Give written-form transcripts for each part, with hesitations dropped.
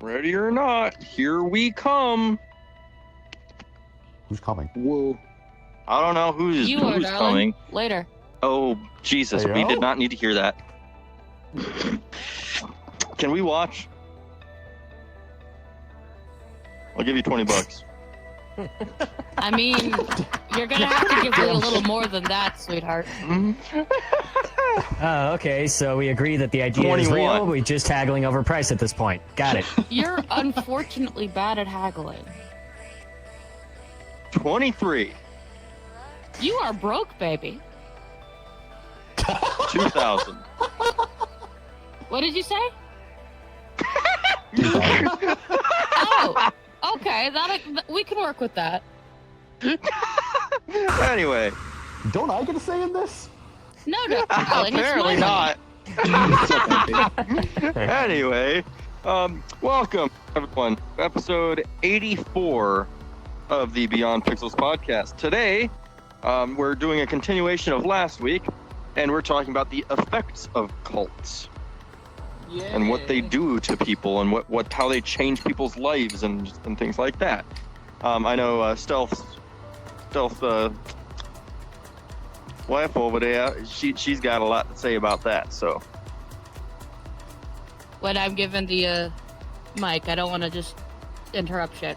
Ready or not, here we come. Who's coming? Whoa. I don't know who's coming. Later. Oh, Jesus, we did not need to hear that. Can we watch? I'll give you $20. I mean, you're gonna have to give me a little more than that, sweetheart. Okay, so we agree that the idea is 21. real. We're just haggling over price at this point. Got it. You're unfortunately bad at haggling. 23. You are broke, baby. 2,000. What did you say? Oh, okay. We can work with that. Anyway. Don't I get a say in this? No, darling. Apparently it's my not. Anyway, welcome everyone. Episode 84 of the Beyond Pixels podcast. Today, we're doing a continuation of last week, and we're talking about the effects of cults. Yeah. And what they do to people, and how they change people's lives, and things like that. I know Stealth's wife over there, she's got a lot to say about that. So When I'm given the mic, I don't want to just interrupt shit.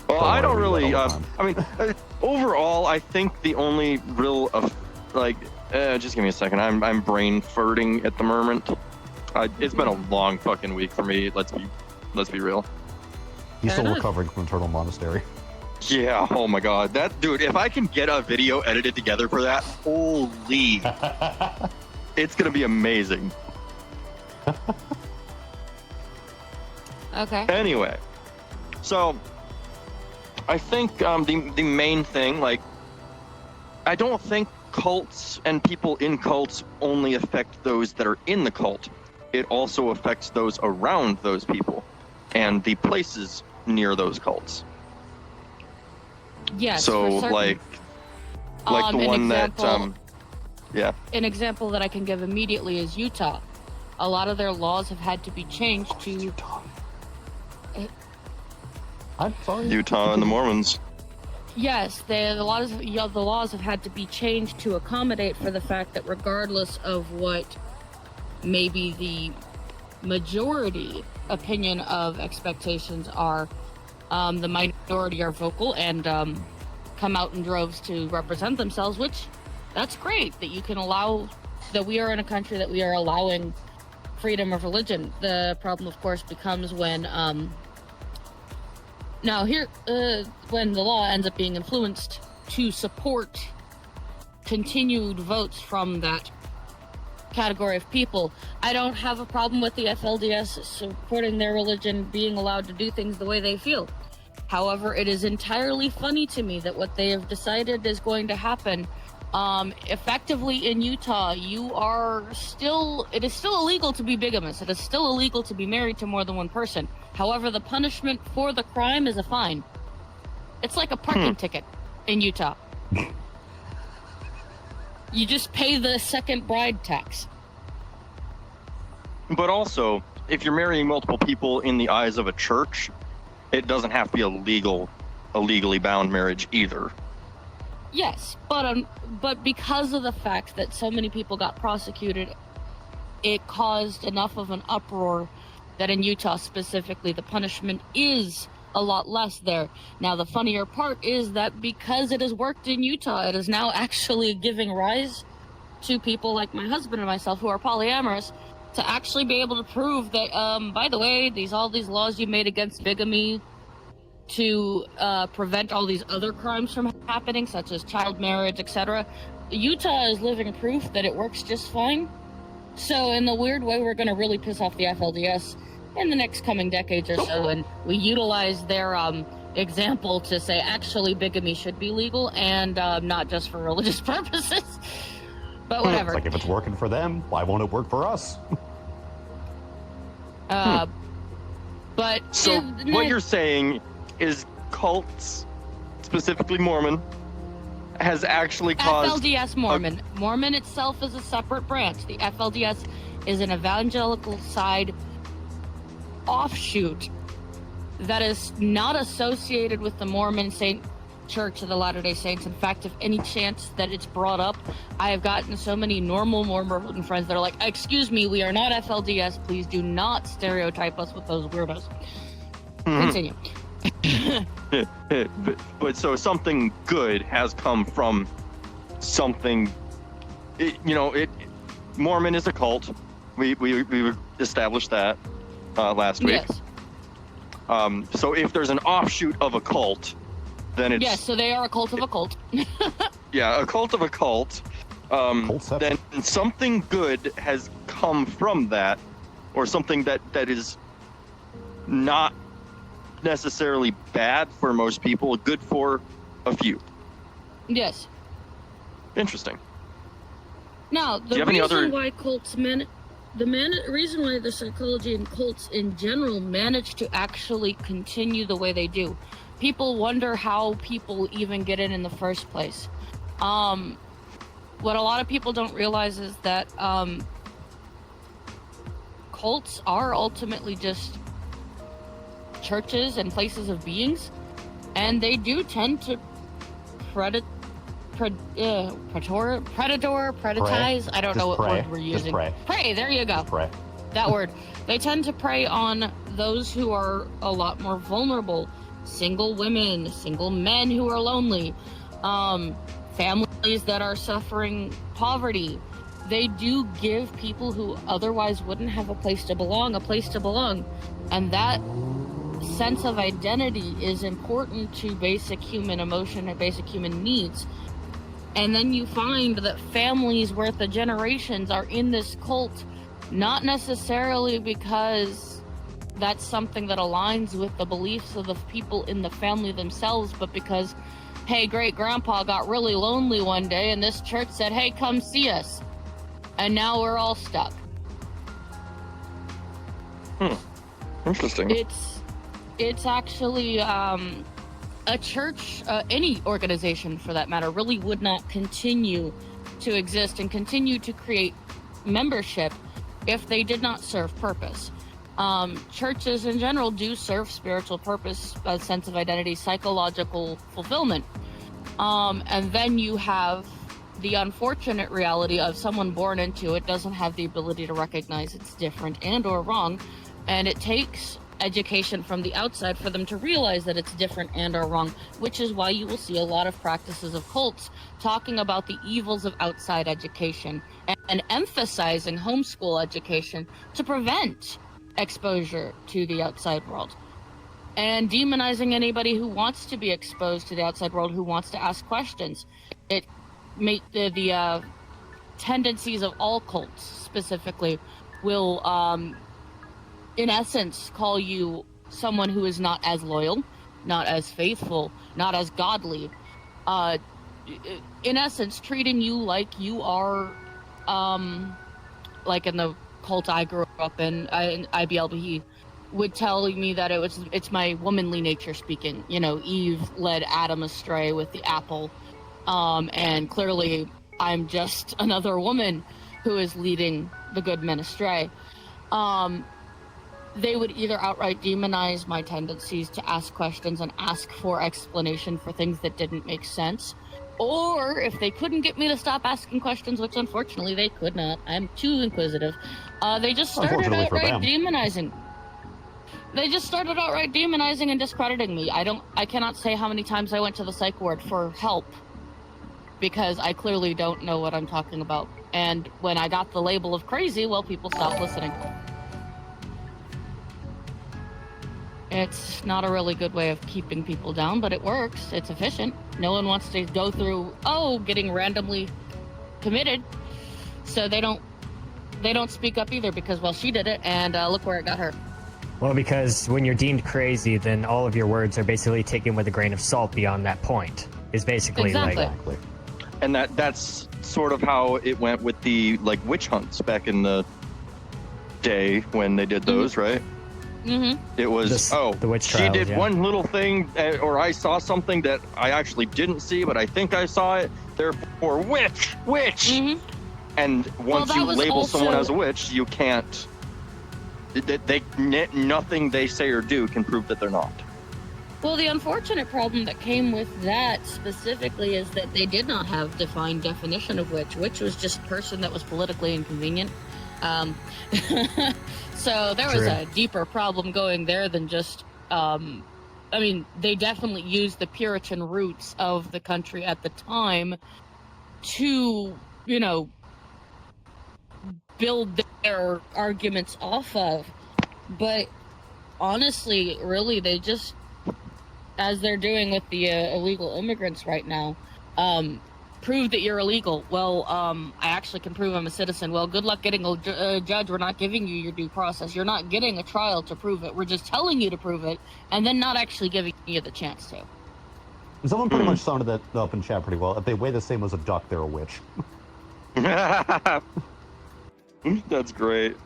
well, Don't I don't worry, we really. got all the I mean, overall, I think the only real just give me a second. I'm brain farting at the moment. It's been a long fucking week for me. Let's be real. He's Fair still enough. recovering from Eternal Monastery. Yeah. Oh my god. That dude. If I can get a video edited together for that, holy, it's gonna be amazing. Okay. Anyway, so I think the main thing, I don't think cults and people in cults only affect those that are in the cult. It also affects those around those people and the places near those cults. Yes. So for certain. like the an one example, yeah. An example that I can give immediately is Utah. A lot of their laws have had to be changed to. Utah. I'm sorry. Utah and the Mormons. Yes, the laws have had to be changed to accommodate for the fact that regardless of what maybe the majority opinion of expectations are, the minority are vocal and come out in droves to represent themselves, which that's great that you can allow, that we are in a country that we are allowing freedom of religion. The problem, of course, becomes when when the law ends up being influenced to support continued votes from that category of people. I don't have a problem with the FLDS supporting their religion, being allowed to do things the way they feel. However, it is entirely funny to me that what they have decided is going to happen. Effectively in Utah, it is still illegal to be bigamous. It is still illegal to be married to more than one person. However, the punishment for the crime is a fine. It's like a parking ticket in Utah. You just pay the second bride tax. But also, if you're marrying multiple people in the eyes of a church, it doesn't have to be a legally bound marriage either. Yes, but because of the fact that so many people got prosecuted, it caused enough of an uproar that in Utah specifically, the punishment is a lot less there. Now, the funnier part is that because it has worked in Utah, it is now actually giving rise to people like my husband and myself who are polyamorous to actually be able to prove that, by the way, all these laws you made against bigamy to prevent all these other crimes from happening, such as child marriage, etc. Utah is living proof that it works just fine. So in the weird way, we're going to really piss off the FLDS in the next coming decades or so, and we utilize their example to say actually bigamy should be legal and not just for religious purposes. But whatever. It's like, if it's working for them, why won't it work for us? But So what you're saying is cults, specifically Mormon, has actually caused FLDS Mormon. Mormon itself is a separate branch. The FLDS is an evangelical side offshoot that is not associated with the Mormon Saint Church of the Latter-day Saints. In fact, if any chance that it's brought up, I have gotten so many normal Mormon friends that are like, excuse me, we are not FLDS, please do not stereotype us with those weirdos. Continue. but so something good has come from something. Mormon is a cult. We established that last week. Yes. So if there's an offshoot of a cult, then it's Yes, so they are a cult of a cult. yeah, a cult of a cult. Cultception. Then something good has come from that, or something that is not necessarily bad for most people, good for a few. Yes. Interesting. Now, you the have any reason other- why cults reason why the psychology and cults in general manage to actually continue the way they do. People wonder how people even get in the first place. What a lot of people don't realize is that cults are ultimately just churches and places of beings, and they do tend to predatize. I don't know what word we're using. Prey. There you go. Prey. That word. They tend to prey on those who are a lot more vulnerable. Single women, single men who are lonely, families that are suffering poverty. They do give people who otherwise wouldn't have a place to belong. And that sense of identity is important to basic human emotion and basic human needs. And then you find that families worth of generations are in this cult, not necessarily because that's something that aligns with the beliefs of the people in the family themselves, but because, hey, great grandpa got really lonely one day and this church said, hey, come see us. And now we're all stuck. Interesting. It's actually a church, any organization for that matter, really would not continue to exist and continue to create membership if they did not serve purpose. Churches in general do serve spiritual purpose, a sense of identity, psychological fulfillment. And then you have the unfortunate reality of someone born into it doesn't have the ability to recognize it's different and or wrong, and it takes education from the outside for them to realize that it's different and or wrong, which is why you will see a lot of practices of cults talking about the evils of outside education and emphasizing homeschool education to prevent exposure to the outside world, and demonizing anybody who wants to be exposed to the outside world, who wants to ask questions. It make the tendencies of all cults specifically will in essence call you someone who is not as loyal, not as faithful, not as godly, in essence treating you like you are like in the cult I grew up in IBLB would tell me that it's my womanly nature speaking. Eve led Adam astray with the apple, and clearly I'm just another woman who is leading the good men astray. They would either outright demonize my tendencies to ask questions and ask for explanation for things that didn't make sense, or if they couldn't get me to stop asking questions, which unfortunately they could not, I'm too inquisitive, they just started outright demonizing. They just started outright demonizing and discrediting me. I cannot say how many times I went to the psych ward for help because I clearly don't know what I'm talking about. And when I got the label of crazy, well, people stopped listening. It's not a really good way of keeping people down, but it works. It's efficient. No one wants to go through, getting randomly committed. So they don't speak up either because, well, she did it, and look where it got her. Well, because when you're deemed crazy, then all of your words are basically taken with a grain of salt beyond that point. Is basically Exactly. like... And that's sort of how it went with the witch hunts back in the day when they did those, right? Mm-hmm. It was, the witch she trials, did yeah. one little thing, or I saw something that I actually didn't see, but I think I saw it. Therefore, witch. Mm-hmm. And once that you was label someone also- as a witch, you can't. Nothing they say or do can prove that they're not. Well, the unfortunate problem that came with that specifically is that they did not have defined definition of witch. Witch was just person that was politically inconvenient. So there was True. a deeper problem going there than just. I mean, they definitely used the Puritan roots of the country at the time to, you know, build their arguments off of. But honestly, really, they just, as they're doing with the illegal immigrants right now, prove that you're illegal. Well, I actually can prove I'm a citizen. Well, good luck getting a judge. We're not giving you your due process. You're not getting a trial to prove it. We're just telling you to prove it, and then not actually giving you the chance to. Someone pretty much summed that up in chat pretty well. If they weigh the same as a duck, they're a witch. That's great.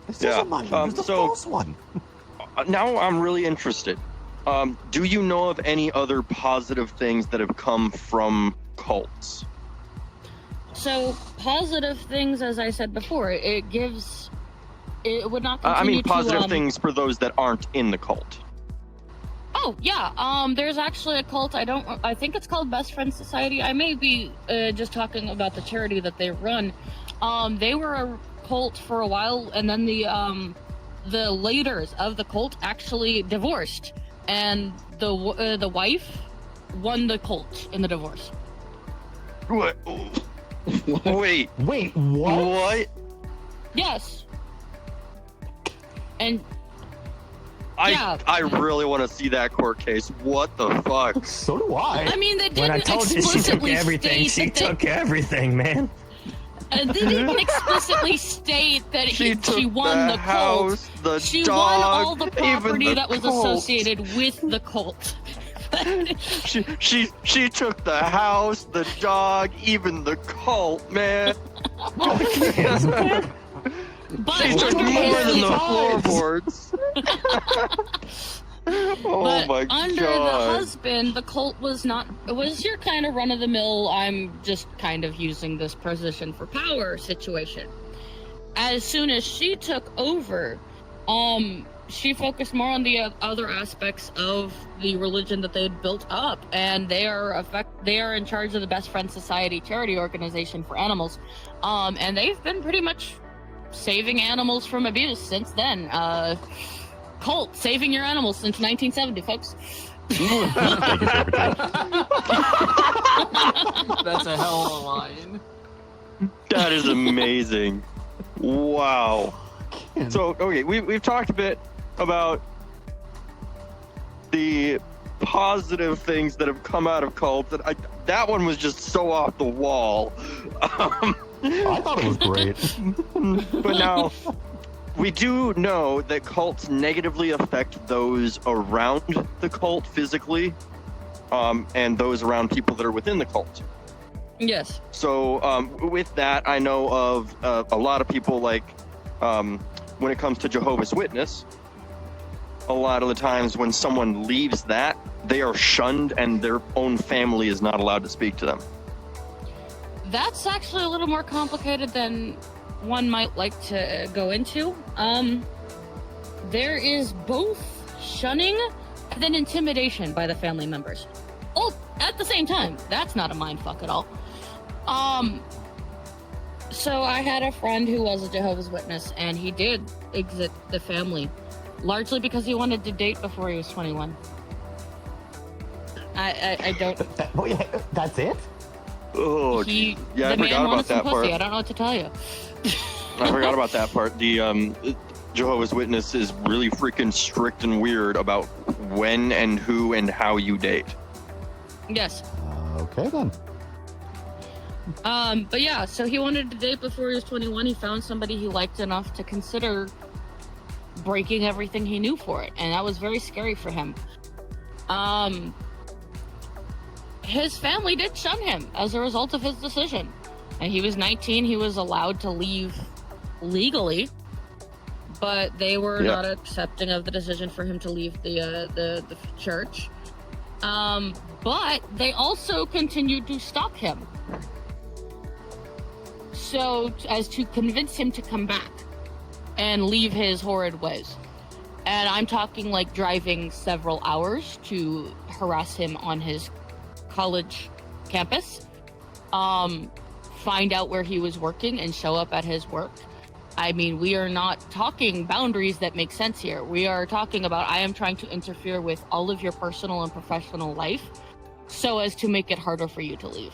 This Yeah, isn't mine. Use the so- false one. Now I'm really interested. Do you know of any other positive things that have come from cults? So positive things, as I said before, it would not I continue mean, positive to, things for those that aren't in the cult. Oh yeah, there's actually a cult. I think it's called Best Friends Society. I may be just talking about the charity that they run. They were a cult for a while, and then the leaders of the cult actually divorced, and the wife won the cult in the divorce. What? Wait, Wait, what? what? Yes. And I Yeah. I really want to see that court case. What the fuck? So do I. I mean, they When I didn't told you she took explicitly everything, state she that they- took everything, man. They didn't explicitly state that She took she won the cult. house, the She dog, won all the even property the that was cult. associated with the cult. She took the house, the dog, even the cult, man. But She took under more his- than the floorboards. Oh but my under the god. husband, the cult was not. It was your kind of run of the mill. I'm just kind of using this position for power situation. As soon as she took over, she focused more on the other aspects of the religion that they had built up, and they are in charge of the Best Friends Society charity organization for animals, and they've been pretty much saving animals from abuse since then. Cult saving your animals since 1970, folks. Thank you, Secretary. That's a hell of a line. That is amazing. Wow. So, okay, we've talked a bit about the positive things that have come out of cults. That one was just so off the wall. I thought it was great. But now, we do know that cults negatively affect those around the cult physically, and those around people that are within the cult. Yes. So with that, I know of a lot of people, like when it comes to Jehovah's Witness, a lot of the times when someone leaves that, they are shunned and their own family is not allowed to speak to them. That's actually a little more complicated than one might like to go into. There is both shunning and then intimidation by the family members. Oh, at the same time. That's not a mindfuck at all. So I had a friend who was a Jehovah's Witness, and he did exit the family, largely because he wanted to date before he was 21. I don't. Wait, that's it? Oh, He, yeah, I the man forgot wanted about some that pussy. part. I don't know what to tell you. I forgot about that part. The Jehovah's Witness is really freaking strict and weird about when and who and how you date. Yes. Okay, then. But yeah, so he wanted to date before he was 21. He found somebody he liked enough to consider breaking everything he knew for it, and that was very scary for him. His family did shun him as a result of his decision. And he was 19, he was allowed to leave legally, but they were Yeah. not accepting of the decision for him to leave the church. But they also continued to stalk him. so as to convince him to come back and leave his horrid ways. And I'm talking like driving several hours to harass him on his college campus, find out where he was working and show up at his work. I mean, we are not talking boundaries that make sense here. We are talking about I am trying to interfere with all of your personal and professional life so as to make it harder for you to leave.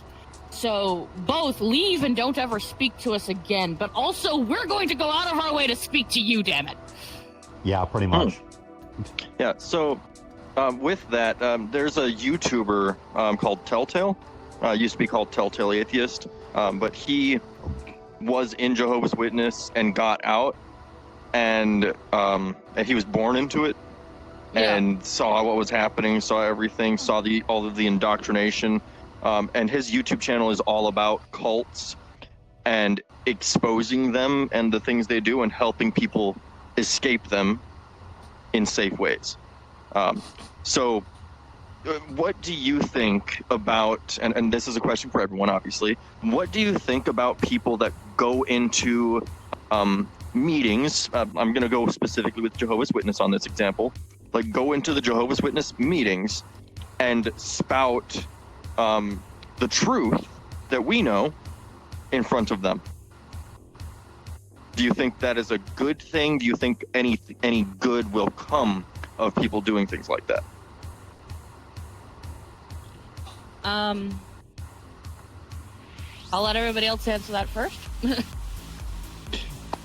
So both leave and don't ever speak to us again, but also we're going to go out of our way to speak to you, damn it. Yeah, pretty much. Yeah, so with that, there's a YouTuber called Telltale. Used to be called Telltale Atheist, but he was in Jehovah's Witness and got out, and he was born into it, and saw what was happening, saw everything, saw all of the indoctrination, and his YouTube channel is all about cults and exposing them and the things they do and helping people escape them in safe ways. So what do you think about, and this is a question for everyone, obviously, what do you think about people that go into meetings? I'm going to go specifically with Jehovah's Witness on this example. Like, go into the Jehovah's Witness meetings and spout the truth that we know in front of them. Do you think that is a good thing? Do you think any good will come of people doing things like that? I'll let everybody else answer that first.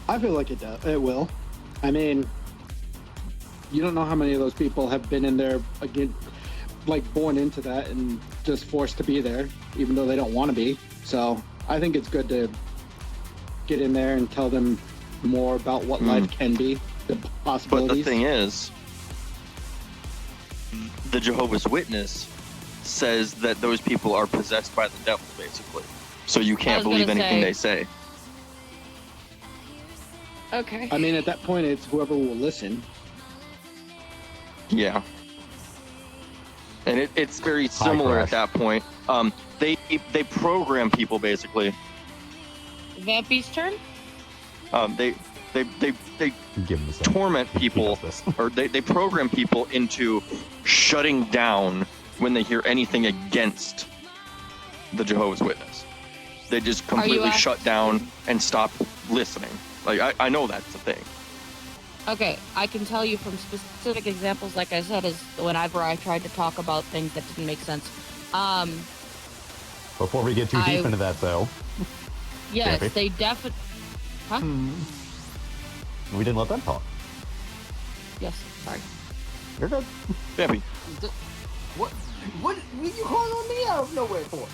I feel like it will. I mean, you don't know how many of those people have been in there again, like born into that and just forced to be there, even though they don't want to be. So I think it's good to get in there and tell them more about what life can be, the possibilities. But the thing is, the Jehovah's Witness says that those people are possessed by the devil, basically. So you can't believe anything they say. Okay. I mean, at that point, it's whoever will listen. Yeah. And it's very similar at that point. They program people, basically. Vampy's turn? They Give him the same. torment people, He does this. or they program people into shutting down when they hear anything against the Jehovah's Witness. They just completely shut down and stop listening. Like, I know that's a thing. Okay, I can tell you from specific examples, like I said, is whenever I tried to talk about things that didn't make sense. Before we get too deep into that, though, Yes, Vampy. they definitely... Huh? we didn't let them talk. Yes, sorry. You're good. Vampy. What are you calling on me out of nowhere for?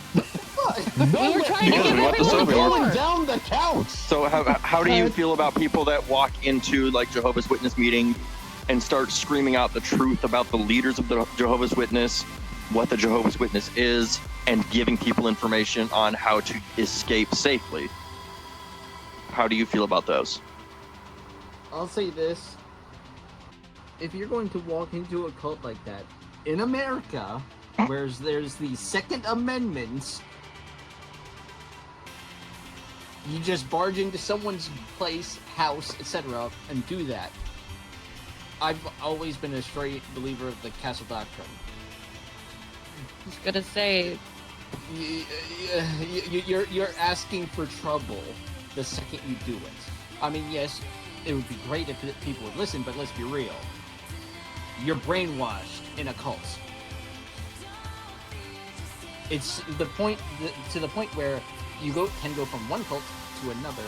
We were trying to Because give we want the everyone Soviet War. more. down the couch. So how do you feel about people that walk into, like, Jehovah's Witness meeting and start screaming out the truth about the leaders of the Jehovah's Witness, what the Jehovah's Witness is, and giving people information on how to escape safely? How do you feel about those? I'll say this. If you're going to walk into a cult like that, in America, where there's the Second Amendment, you just barge into someone's place, house, etc., and do that. I've always been a straight believer of the Castle Doctrine. I was gonna say, You're asking for trouble the second you do it. I mean, yes, it would be great if people would listen, but let's be real. You're brainwashed in a cult. It's the point to the point where you can go from one cult to another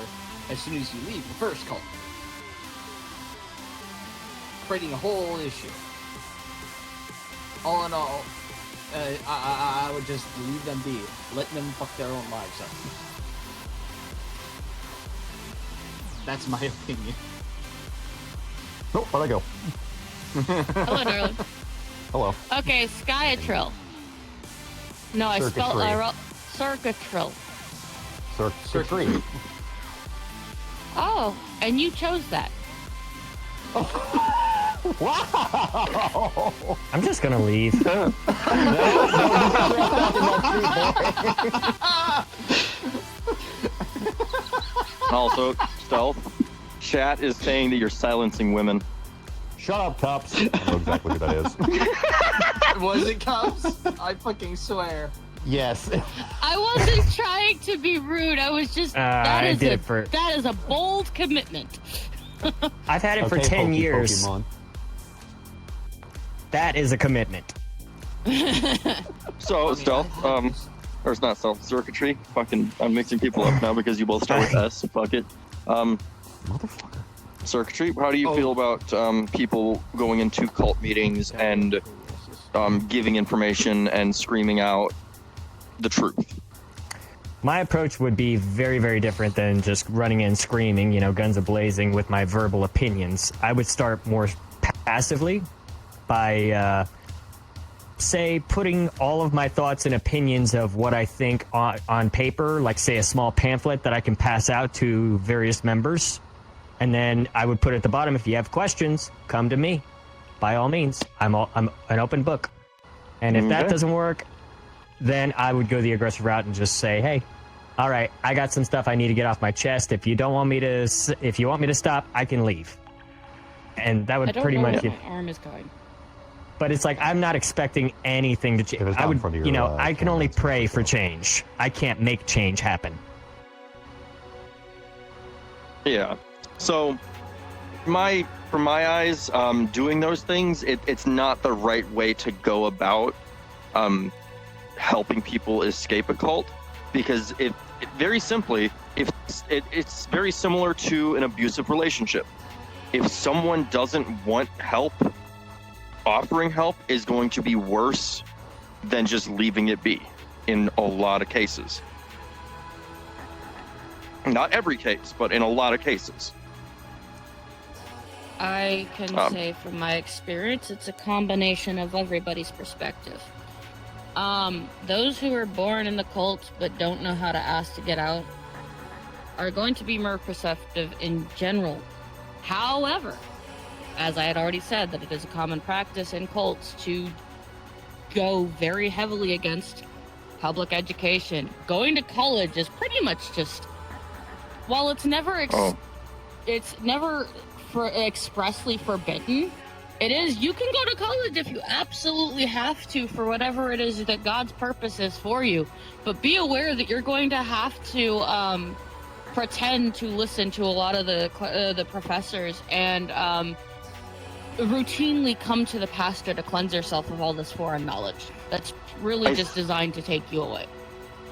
as soon as you leave the first cult, creating a whole issue. All in all, I would just leave them be, let them fuck their own lives up. That's my opinion. Nope, where'd I go? hello, darling. Hello. Okay, Skyatrill. No, I spelled Circuitrill. Circuitry. Oh, and you chose that. Wow! I'm just gonna leave. Also, Stealth, chat is saying that you're silencing women. Shut up, cops. I know exactly who that is. Was it Cubs? I fucking swear. Yes. I wasn't trying to be rude. I was just that is a bold commitment. I've had it for 10 years. Pokemon. That is a commitment. So, Stealth, or it's not Stealth, Circuitry. Fucking, I'm mixing people up now because you both start with S. Fuck it. Motherfucker. Circuitry, how do you feel about people going into cult meetings and giving information and screaming out the truth? My approach would be very, very different than just running in screaming, guns a-blazing with my verbal opinions. I would start more passively by, say, putting all of my thoughts and opinions of what I think on paper, like, say, a small pamphlet that I can pass out to various members. And then I would put at the bottom, if you have questions, come to me. By all means, I'm an open book. And if that doesn't work, then I would go the aggressive route and just say, hey, all right, I got some stuff I need to get off my chest. If you want me to stop, I can leave. And that would pretty much. My arm is going. But it's like, I'm not expecting anything to change. I would, I can only pray for change. I can't make change happen. Yeah. So, from my eyes, doing those things, it's not the right way to go about helping people escape a cult, because very simply, it's very similar to an abusive relationship. If someone doesn't want help, offering help is going to be worse than just leaving it be in a lot of cases. Not every case, but in a lot of cases. I can say from my experience, it's a combination of everybody's perspective. Those who are born in the cult but don't know how to ask to get out are going to be more perceptive in general. However, as I had already said, that it is a common practice in cults to go very heavily against public education. Going to college is pretty much just, while it's never expressly forbidden, it is, you can go to college if you absolutely have to for whatever it is that God's purpose is for you, but be aware that you're going to have to pretend to listen to a lot of the professors and routinely come to the pastor to cleanse yourself of all this foreign knowledge that's really just designed to take you away.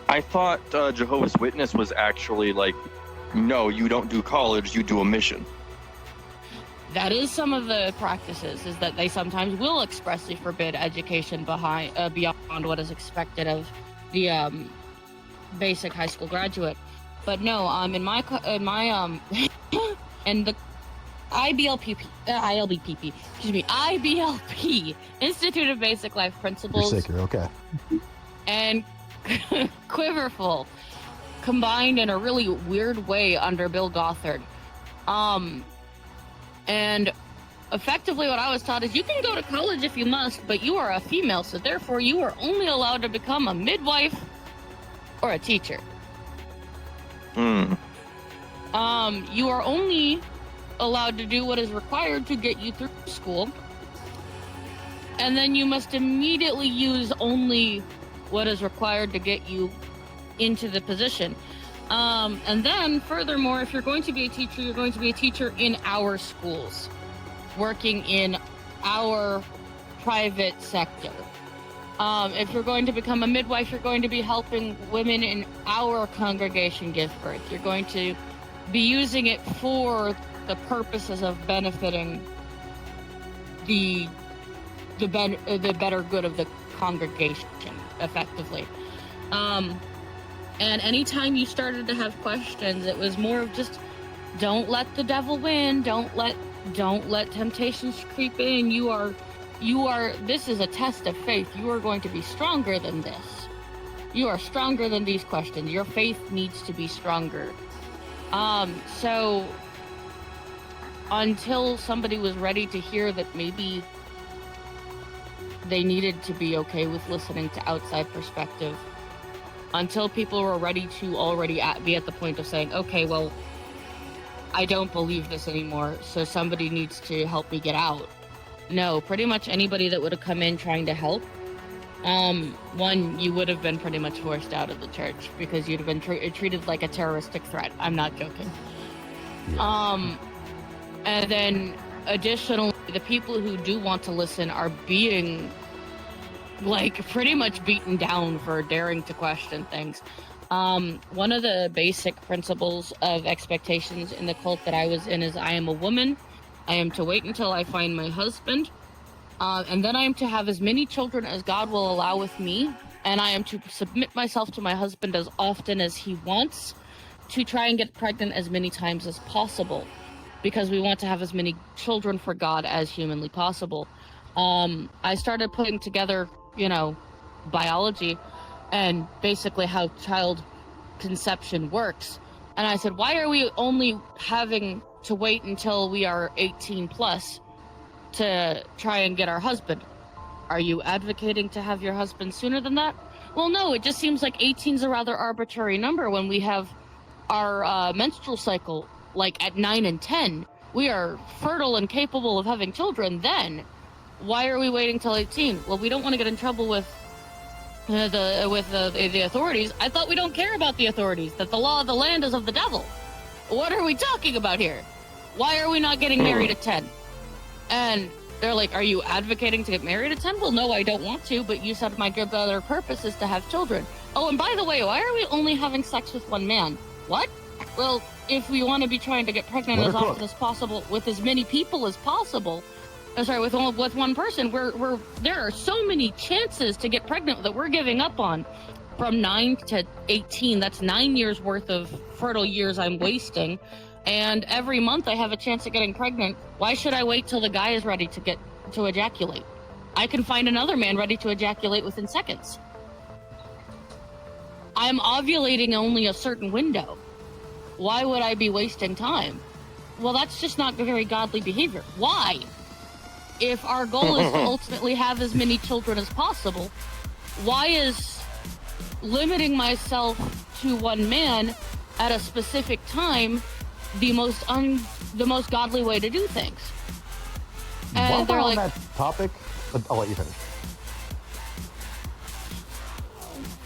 I thought Jehovah's Witness was actually like, no, you don't do college, you do a mission. That is some of the practices, is that they sometimes will expressly forbid education beyond what is expected of the basic high school graduate. But no, in my and the IBLP, Institute of Basic Life Principles. You're sick, you're okay. And Quiverful combined in a really weird way under Bill Gothard. And effectively what I was taught is you can go to college if you must, but you are a female, so therefore you are only allowed to become a midwife or a teacher. You are only allowed to do what is required to get you through school, and then you must immediately use only what is required to get you into the position. And then, furthermore, if you're going to be a teacher, you're going to be a teacher in our schools, working in our private sector. If you're going to become a midwife, you're going to be helping women in our congregation give birth. You're going to be using it for the purposes of benefiting the better good of the congregation, effectively. And anytime you started to have questions, it was more of just, don't let the devil win. Don't let temptations creep in. This is a test of faith. You are going to be stronger than this. You are stronger than these questions. Your faith needs to be stronger. So until somebody was ready to hear that maybe they needed to be okay with listening to outside perspective, until people were ready to already be at the point of saying, okay, well, I don't believe this anymore, so somebody needs to help me get out. No, pretty much anybody that would have come in trying to help, one, you would have been pretty much forced out of the church because you'd have been treated like a terroristic threat. I'm not joking. Yeah. And then additionally, the people who do want to listen are being like pretty much beaten down for daring to question things. One of the basic principles of expectations in the cult that I was in is I am a woman. I am to wait until I find my husband. And then I am to have as many children as God will allow with me. And I am to submit myself to my husband as often as he wants to try and get pregnant as many times as possible. Because we want to have as many children for God as humanly possible. I started putting together, biology and basically how child conception works. And I said, why are we only having to wait until we are 18 plus to try and get our husband? Are you advocating to have your husband sooner than that? Well, no, it just seems like 18 is a rather arbitrary number when we have our menstrual cycle like at 9 and 10. We are fertile and capable of having children then. Why are we waiting till 18? Well, we don't want to get in trouble with the authorities. I thought we don't care about the authorities, that the law of the land is of the devil. What are we talking about here? Why are we not getting married at 10? And they're like, are you advocating to get married at 10? Well, no, I don't want to, but you said my good other purpose is to have children. Oh, and by the way, why are we only having sex with one man? What? Well, if we want to be trying to get pregnant as often as possible with as many people as possible, with one person, there are so many chances to get pregnant that we're giving up on. From 9 to 18, that's 9 years worth of fertile years I'm wasting. And every month I have a chance of getting pregnant. Why should I wait till the guy is ready to ejaculate? I can find another man ready to ejaculate within seconds. I'm ovulating only a certain window. Why would I be wasting time? Well, that's just not very godly behavior. Why? If our goal is to ultimately have as many children as possible, why is limiting myself to one man at a specific time the most godly way to do things? And While they're we're like, on that topic, I'll let you finish.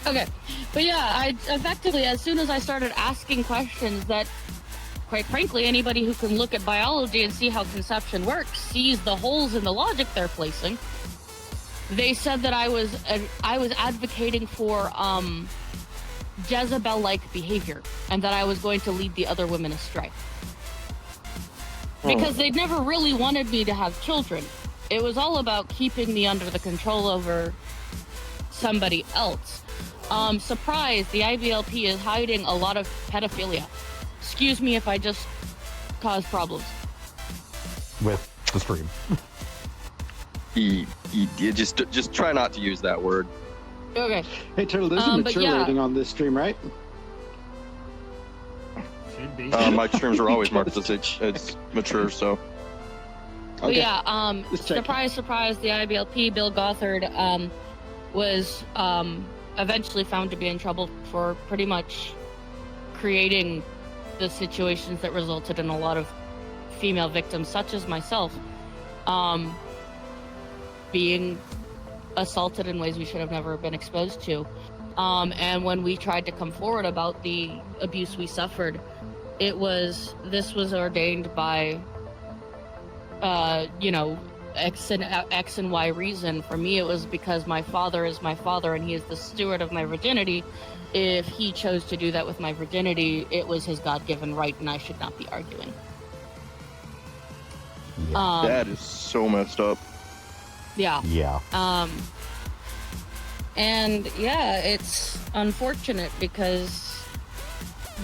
okay, but yeah, I effectively, as soon as I started asking questions that, quite frankly, anybody who can look at biology and see how conception works sees the holes in the logic they're placing. They said that I was advocating for Jezebel-like behavior, and that I was going to lead the other women astray. Because they'd never really wanted me to have children. It was all about keeping me under the control over somebody else. Surprise, the IBLP is hiding a lot of pedophilia. Excuse me if I just caused problems. With the stream. You just try not to use that word. Okay. Hey, Turtle, there's a mature rating on this stream, right? Should be. My streams are always marked as it's mature, so. Well, Okay. yeah, Just checking. surprise, the IBLP, Bill Gothard, was eventually found to be in trouble for pretty much creating the situations that resulted in a lot of female victims, such as myself, being assaulted in ways we should have never been exposed to. And when we tried to come forward about the abuse we suffered, this was ordained by, X and Y reason. For me, it was because my father is my father and he is the steward of my virginity. If he chose to do that with my virginity, it was his God-given right and I should not be arguing. Yeah. That is so messed up. Yeah. Yeah. And yeah, it's unfortunate because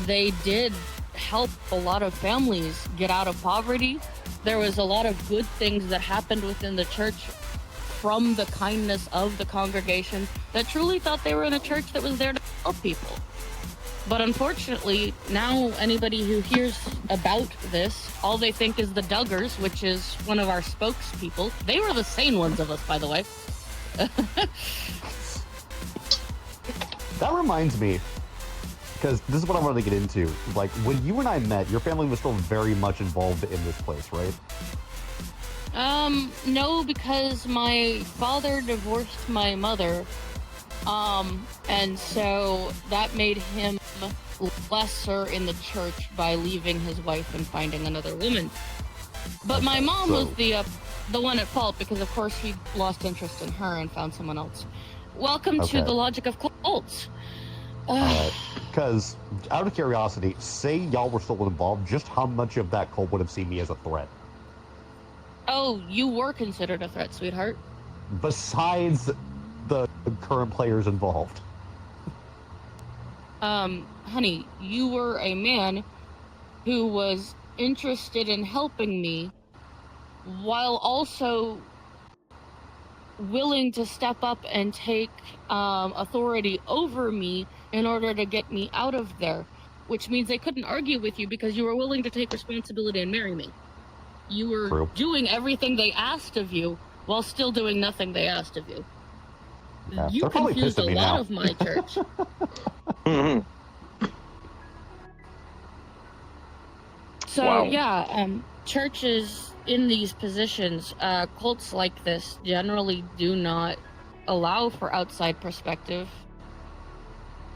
they did help a lot of families get out of poverty. There was a lot of good things that happened within the church from the kindness of the congregation that truly thought they were in a church that was there to help people. But unfortunately, now anybody who hears about this, all they think is the Duggars, which is one of our spokespeople. They were the sane ones of us, by the way. That reminds me, because this is what I wanted to get into. Like, when you and I met, your family was still very much involved in this place, right? No, because my father divorced my mother, and so that made him lesser in the church by leaving his wife and finding another woman. But my mom was the one at fault because, of course, he lost interest in her and found someone else. Welcome to the logic of cults. Because, out of curiosity, say y'all were still involved, just how much of that cult would have seen me as a threat? Oh, you were considered a threat, sweetheart. Besides the current players involved. Honey, you were a man who was interested in helping me while also willing to step up and take authority over me in order to get me out of there, which means they couldn't argue with you because you were willing to take responsibility and marry me. You were doing everything they asked of you while still doing nothing they asked of you. Yeah, you confused a lot of my church. So yeah, churches in these positions, cults like this generally do not allow for outside perspective,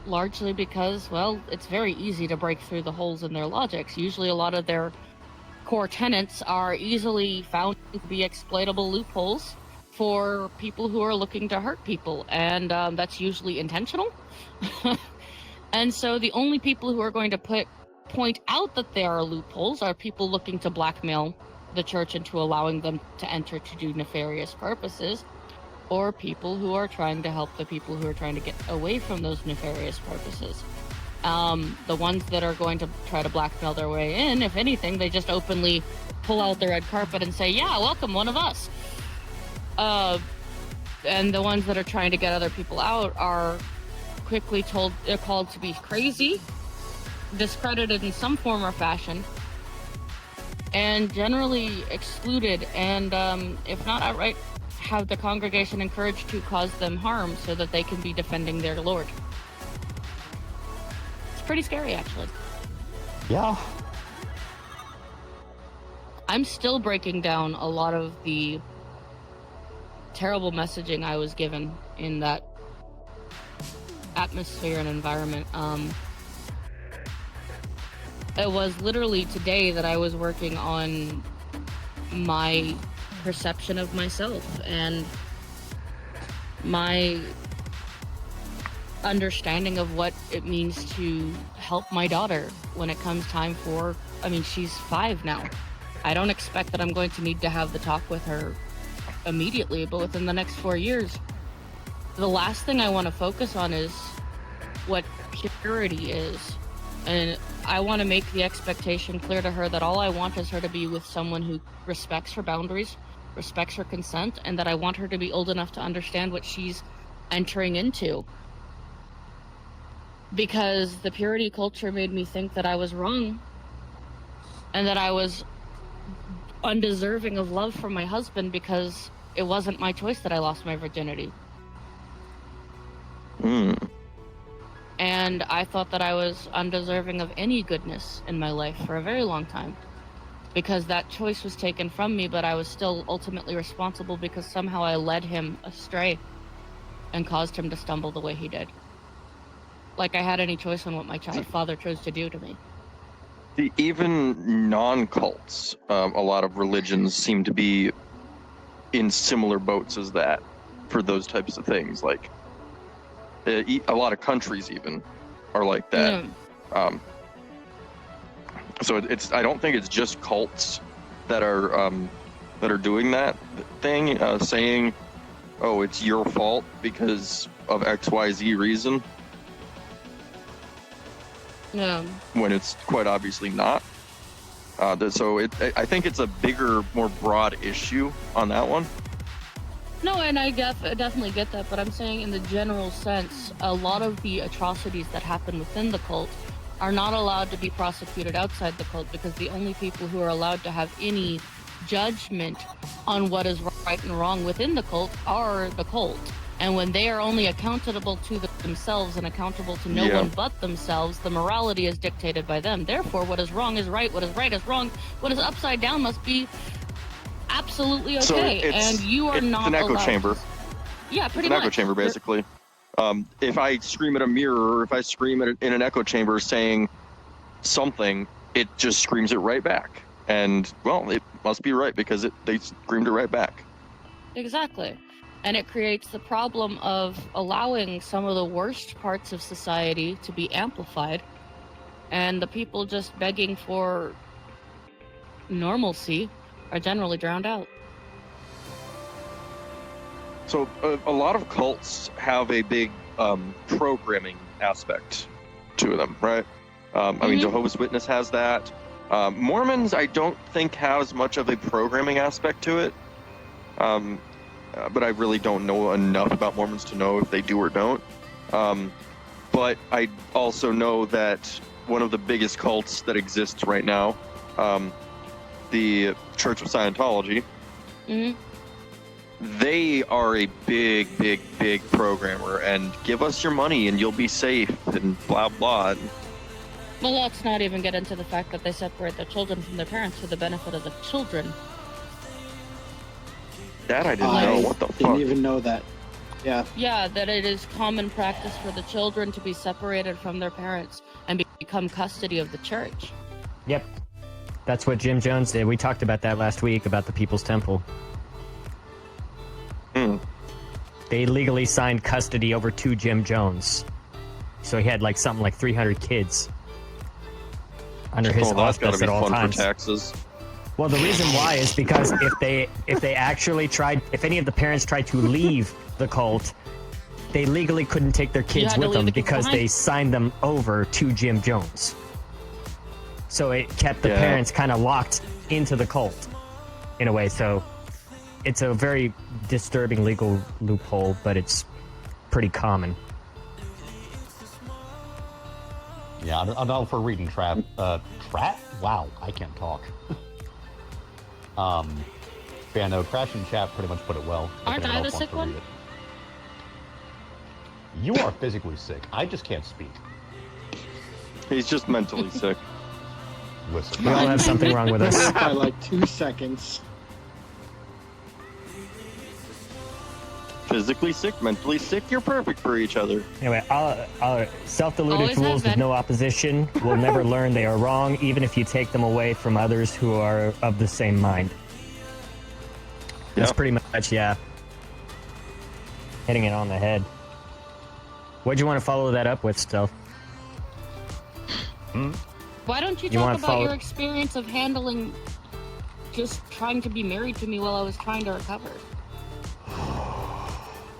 largely because, well, it's very easy to break through the holes in their logics. Usually a lot of their core tenets are easily found to be exploitable loopholes for people who are looking to hurt people, and that's usually intentional. And so the only people who are going to point out that there are loopholes are people looking to blackmail the church into allowing them to enter to do nefarious purposes, or people who are trying to help the people who are trying to get away from those nefarious purposes. The ones that are going to try to blackmail their way in, if anything, they just openly pull out the red carpet and say, yeah, welcome, one of us. And the ones that are trying to get other people out are quickly called to be crazy, discredited in some form or fashion, and generally excluded, and if not outright, have the congregation encouraged to cause them harm so that they can be defending their Lord. It's pretty scary, actually. Yeah. I'm still breaking down a lot of the terrible messaging I was given in that atmosphere and environment. It was literally today that I was working on my perception of myself and my understanding of what it means to help my daughter when it comes time for, she's 5 now. I don't expect that I'm going to need to have the talk with her immediately, but within the next 4 years. The last thing I want to focus on is what purity is. And I want to make the expectation clear to her that all I want is her to be with someone who respects her boundaries, respects her consent, and that I want her to be old enough to understand what she's entering into. Because the purity culture made me think that I was wrong and that I was undeserving of love from my husband because it wasn't my choice that I lost my virginity. And I thought that I was undeserving of any goodness in my life for a very long time because that choice was taken from me, but I was still ultimately responsible because somehow I led him astray and caused him to stumble the way he did. Like I had any choice on what my father chose to do to me. Even non-cults, a lot of religions seem to be in similar boats as that for those types of things. Like a lot of countries even are like that. So I don't think it's just cults that are doing that thing, saying, "Oh, it's your fault because of XYZ reason." Yeah. When it's quite obviously not. So I think it's a bigger, more broad issue on that one. No, and I definitely get that, but I'm saying in the general sense, a lot of the atrocities that happen within the cult are not allowed to be prosecuted outside the cult because the only people who are allowed to have any judgment on what is right and wrong within the cult are the cult. And when they are only accountable to themselves and accountable to no Yeah. one but themselves, the morality is dictated by them. Therefore, what is wrong is right, what is right is wrong, what is upside down must be absolutely So okay. it's- And you are it's not an echo allowed. chamber. Yeah, It's pretty an much. echo chamber, basically. If I scream at a mirror, or if I scream in an echo chamber saying something, it just screams it right back. And, well, it must be right because they screamed it right back. Exactly. And it creates the problem of allowing some of the worst parts of society to be amplified, and the people just begging for normalcy are generally drowned out. So a lot of cults have a big programming aspect to them, right? I mean, Mhm. Jehovah's Witness has that. Mormons, I don't think has much of a programming aspect to it. But I really don't know enough about Mormons to know if they do or don't. But I also know that one of the biggest cults that exists right now, the Church of Scientology, Hmm. they are a big programmer, and give us your money and you'll be safe and blah blah. Well, let's not even get into the fact that they separate their children from their parents for the benefit of the children. That I didn't I know. What the didn't fuck? even know that. Yeah. Yeah, that it is common practice for the children to be separated from their parents and become custody of the church. Yep. That's what Jim Jones did. We talked about that last week about the People's Temple. Hmm. They legally signed custody over to Jim Jones. So he had like something like 300 kids under his Oh, that's gotta auspice be at all fun times. for taxes. Well, the reason why is because if they actually tried, if any of the parents tried to leave the cult, they legally couldn't take their kids had to with leave them the kids because behind. they signed them over to Jim Jones. So it kept the Yeah. parents kind of locked into the cult in a way. So it's a very disturbing legal loophole, but it's pretty common. Yeah, I don't know if we're reading Trap. Trap? Wow, I can't talk. Yeah, no, Crash and Chat pretty much put it well. If Aren't anyone I the else wants sick to one? read it. You are physically sick. I just can't speak. He's just mentally sick. Listen. We all have something wrong with us. By like 2 seconds. Physically sick, mentally sick. You're perfect for each other. Anyway, self-deluded Always fools have with been. no opposition will never learn they are wrong, even if you take them away from others who are of the same mind. That's Yep. pretty much, yeah. Hitting it on the head. What'd you want to follow that up with, Stealth? Why don't you You talk wanna about follow- your experience of handling just trying to be married to me while I was trying to recover?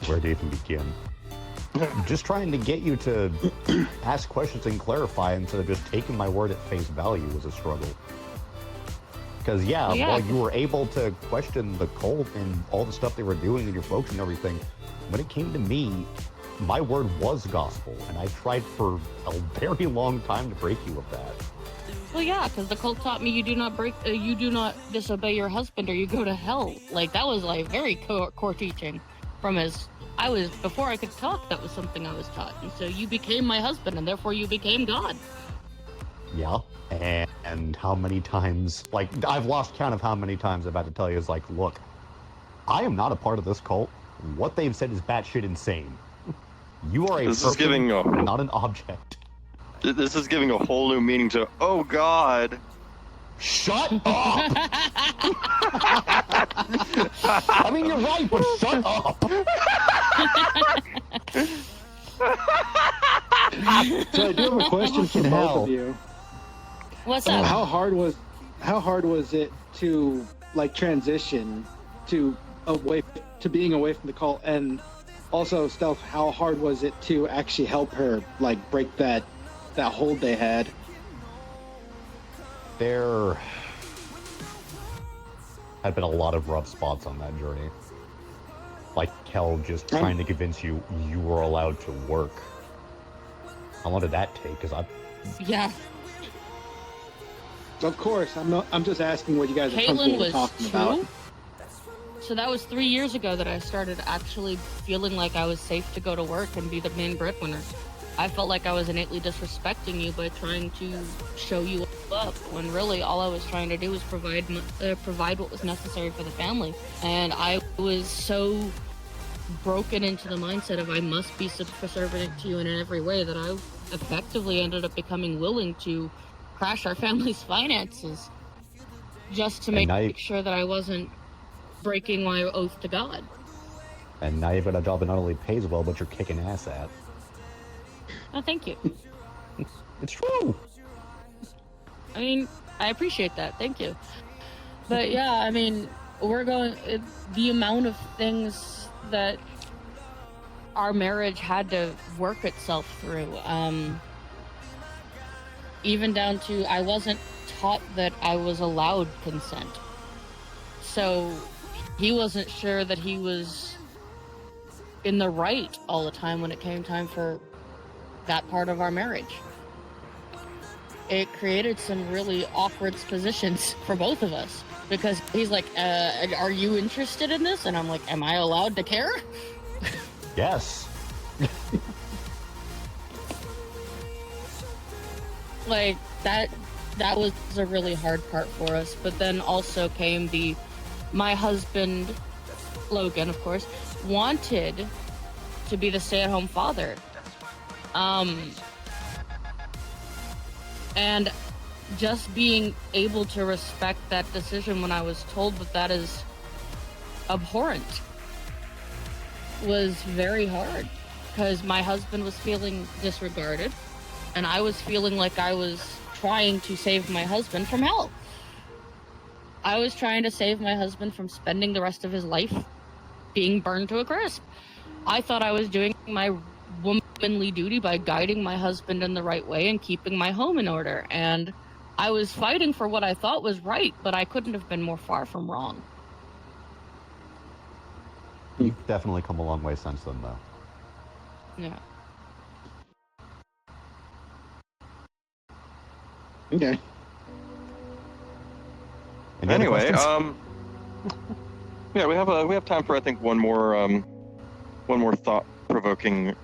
Where to even begin? Just trying to get you to ask questions and clarify instead of just taking my word at face value was a struggle. Because, Well, yeah. while you were able to question the cult and all the stuff they were doing and your folks and everything, when it came to me, my word was gospel, and I tried for a very long time to break you of that. Well, yeah, because the cult taught me you do not disobey your husband or you go to hell. Like, that was like very core teaching from before I could talk, that was something I was taught. And so you became my husband and therefore you became God. Yeah. And how many times, like, I've lost count of how many times I've had to tell you, is like, look, I am not a part of this cult. What they've said is batshit insane. You are a This is person, giving a not an object. this is giving a whole new meaning to oh God. Shut up! I mean, you're right, but shut up! So I do have a question for Fucking both hell. of you. What's up? How hard was it to like transition to being away from the cult, and also Stealth, how hard was it to actually help her like break that hold they had? There had been a lot of rough spots on that journey. Like Kel just trying to convince you were allowed to work. How long did that take? Because Yeah. Of course, I'm just asking what you guys are Caitlin comfortable was talking 2. about. So that was 3 years ago that I started actually feeling like I was safe to go to work and be the main breadwinner. I felt like I was innately disrespecting you by trying to show you up, when really all I was trying to do was provide what was necessary for the family. And I was so broken into the mindset of I must be subservient to you in every way that I effectively ended up becoming willing to crash our family's finances just to And make now you- sure that I wasn't breaking my oath to God. And now you've got a job that not only pays well, but you're kicking ass at. Oh, thank you. It's true. I mean, I appreciate that. Thank you. But yeah, I mean, the amount of things that our marriage had to work itself through, even down to I wasn't taught that I was allowed consent. So he wasn't sure that he was in the right all the time when it came time for that part of our marriage. It created some really awkward positions for both of us, because he's like, are you interested in this? And I'm like, am I allowed to care? Yes. Like, that was a really hard part for us. But then also came my husband, Logan, of course, wanted to be the stay-at-home father. And just being able to respect that decision when I was told that is abhorrent was very hard, because my husband was feeling disregarded and I was feeling like I was trying to save my husband from hell. I was trying to save my husband from spending the rest of his life being burned to a crisp. I thought I was doing my womanly duty by guiding my husband in the right way and keeping my home in order. And I was fighting for what I thought was right, but I couldn't have been more far from wrong. You've definitely come a long way since then, though. Yeah. Okay. Any other Anyway, questions? yeah, we have time for I think one more thought-provoking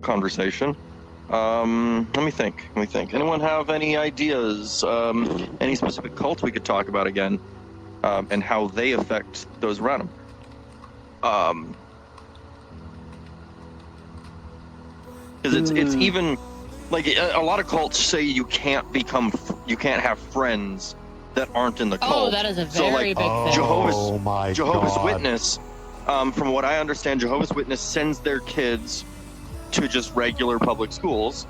conversation. Let me think. Anyone have any ideas? Any specific cults we could talk about again, and how they affect those around them? Because it's even like a lot of cults say you can't have friends that aren't in the cult. Oh, that is a very big thing. Jehovah's my Jehovah's God. Witness, from what I understand, Jehovah's Witness sends their kids to just regular public schools,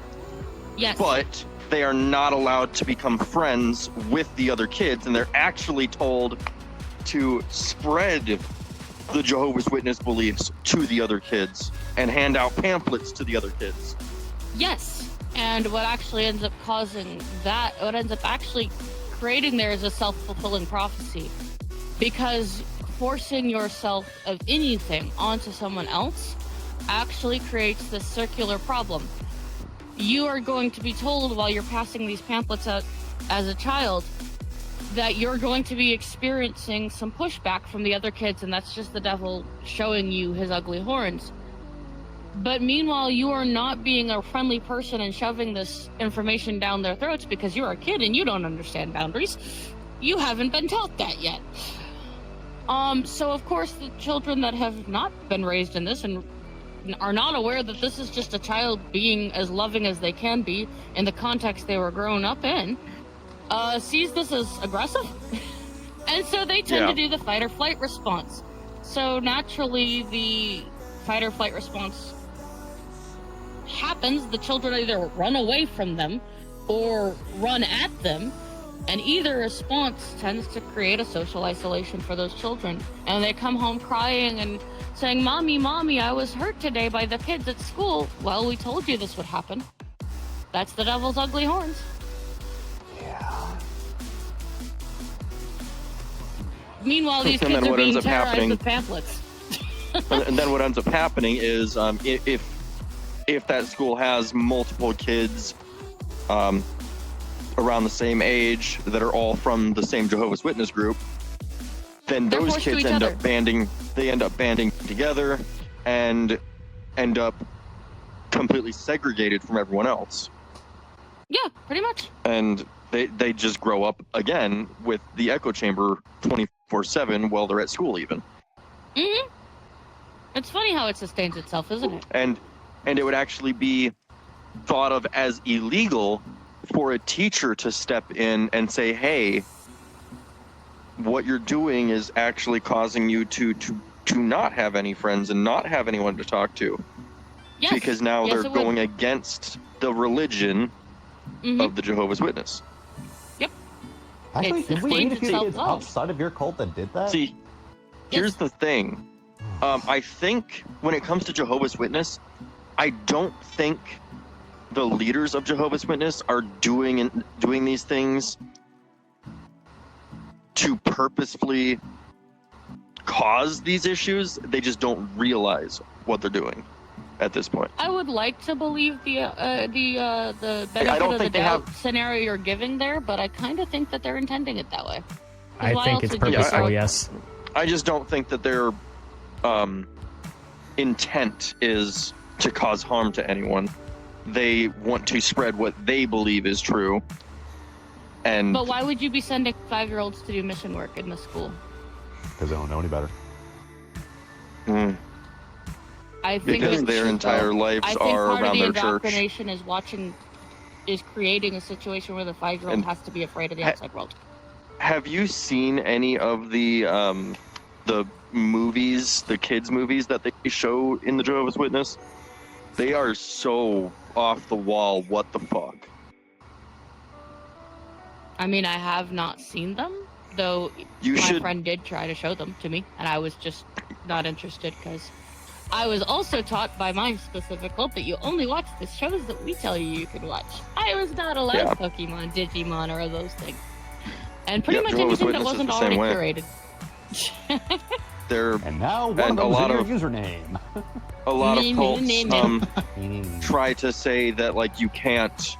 Yes. but they are not allowed to become friends with the other kids, and they're actually told to spread the Jehovah's Witness beliefs to the other kids and hand out pamphlets to the other kids. Yes. And what actually ends up what ends up actually creating there is a self-fulfilling prophecy. Because forcing yourself of anything onto someone else actually creates this circular problem. You are going to be told while you're passing these pamphlets out as a child that you're going to be experiencing some pushback from the other kids, and that's just the devil showing you his ugly horns. But meanwhile, you are not being a friendly person and shoving this information down their throats because you're a kid and you don't understand boundaries. You haven't been taught that yet. So of course the children that have not been raised in this and are not aware that this is just a child being as loving as they can be in the context they were grown up in, sees this as aggressive. And so they tend to do the fight or flight response. So naturally the fight or flight response happens. The children either run away from them or run at them, and either response tends to create a social isolation for those children. And they come home crying and saying, Mommy, I was hurt today by the kids at school. Well, we told you this would happen. That's the devil's ugly horns. Yeah. Meanwhile, these And kids then are what being ends up terrorized happening- with pamphlets. And then what ends up happening is if that school has multiple kids around the same age that are all from the same Jehovah's Witness group, then They're those forced to kids each end other. up banding. They end up banding together and end up completely segregated from everyone else. Yeah, pretty much. And they just grow up again with the echo chamber 24/7 while they're at school even. Mm-hmm. It's funny how it sustains itself, isn't it? And it would actually be thought of as illegal for a teacher to step in and say, hey, what you're doing is actually causing you to not have any friends and not have anyone to talk to. Yes. Because now Yes, they're it would. going against the religion Mhm. of the Jehovah's Witness. Actually, It did we meet a few sustains kids itself. outside of your cult that did that? See, here's the thing. I think when it comes to Jehovah's Witness, I don't think the leaders of Jehovah's Witness are doing these things to purposefully cause these issues. They just don't realize what they're doing at this point. I would like to believe the benefit I don't of the think they doubt have- scenario you're giving there, but I kind of think that they're intending it that way. I Why think else it's would you purposeful, start- yes. I just don't think that their intent is to cause harm to anyone. They want to spread what they believe is true. And But why would you be sending 5-year-olds to do mission work in the school? Because they don't know any better. Mm, I think because it's- their entire lives I think are part of around the their church. indoctrination is creating a situation where the 5-year-old And- has to be afraid of the Ha- outside world. Have you seen any of the movies, the kids' movies that they show in the Jehovah's Witness? They are so off the wall. What the fuck? I mean, I have not seen them, though You my should. friend did try to show them to me, and I was just not interested because I was also taught by my specific cult that you only watch the shows that we tell you you can watch. I was not allowed Yeah. Pokemon, Digimon, or those things. And pretty Yeah, much Jehovah's anything that Witness is wasn't the same already way. curated. They're And now one And of a them's lot in of- your username. a lot of Me, cults me, me. try to say that like you can't